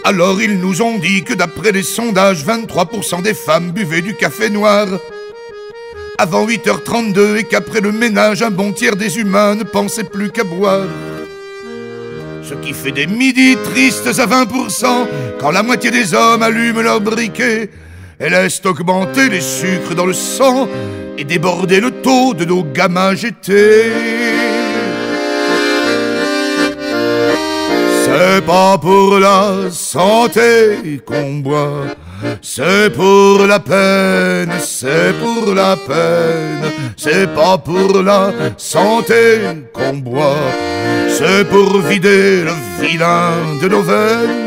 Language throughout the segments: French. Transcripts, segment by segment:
Alors ils nous ont dit que d'après les sondages, 23% des femmes buvaient du café noir avant 8h32 et qu'après le ménage, un bon tiers des humains ne pensaient plus qu'à boire. Ce qui fait des midis tristes à 20% quand la moitié des hommes allument leur briquet et laissent augmenter les sucres dans le sang et déborder le taux de nos gamins GT. C'est pas pour la santé qu'on boit, c'est pour la peine, c'est pour la peine. C'est pas pour la santé qu'on boit, c'est pour vider le vilain de nos veines.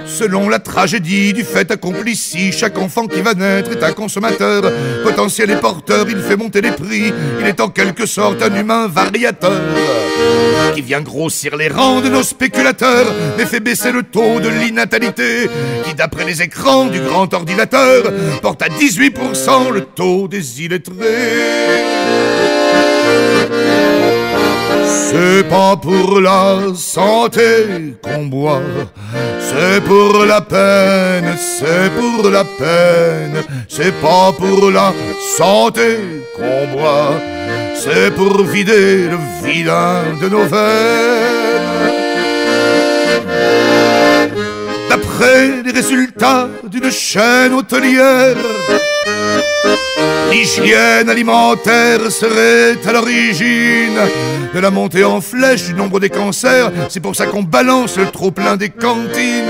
Selon la tragédie du fait accompli, si chaque enfant qui va naître est un consommateur potentiel et porteur, il fait monter les prix. Il est en quelque sorte un humain variateur qui vient grossir les rangs de nos spéculateurs, mais fait baisser le taux de l'innatalité, qui d'après les écrans du grand ordinateur porte à 18% le taux des illettrés. C'est pas pour la santé qu'on boit, c'est pour la peine, c'est pour la peine. C'est pas pour la santé qu'on boit, c'est pour vider le vilain de nos veines. D'après les résultats d'une chaîne hôtelière, l'hygiène alimentaire serait à l'origine de la montée en flèche du nombre des cancers. C'est pour ça qu'on balance le trop-plein des cantines.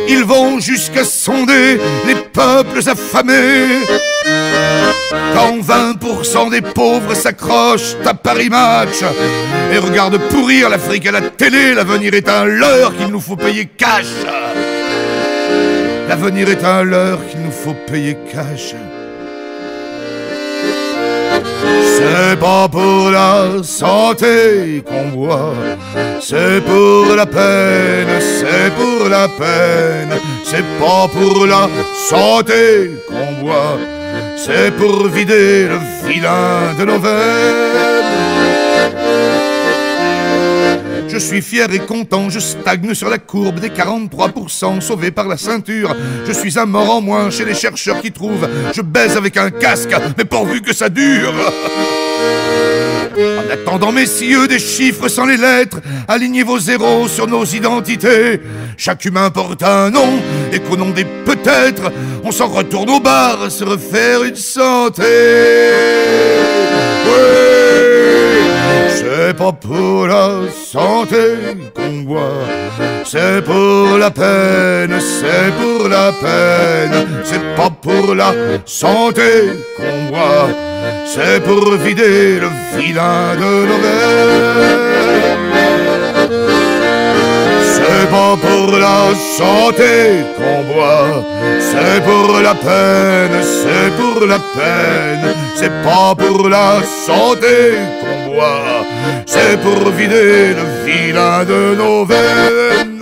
Ils vont jusqu'à sonder les peuples affamés. Quand 20% des pauvres s'accrochent à Paris Match et regardent pourrir l'Afrique à la télé, l'avenir est un leurre qu'il nous faut payer cash. L'avenir est un leurre qu'il nous faut payer cash. C'est pas pour la santé qu'on boit, c'est pour la peine, c'est pour la peine. C'est pas pour la santé qu'on boit, c'est pour vider le vilain de nos veines. Je suis fier et content, je stagne sur la courbe des 43% sauvés par la ceinture. Je suis un mort en moins chez les chercheurs qui trouvent je baise avec un casque, mais pourvu que ça dure. En attendant, messieurs, des chiffres sans les lettres, alignez vos zéros sur nos identités. Chaque humain porte un nom, et qu'au nom des peut-être, on s'en retourne au bar se refaire une santé. Ouais. C'est pas pour la santé qu'on boit, c'est pour la peine, c'est pour la peine. C'est pas pour la santé qu'on boit, c'est pour vider le vilain de nos veines. C'est pas pour la santé qu'on boit, c'est pour la peine, c'est pour la peine. C'est pas pour la santé qu'on boit, c'est pour vider le vilain de nos veines.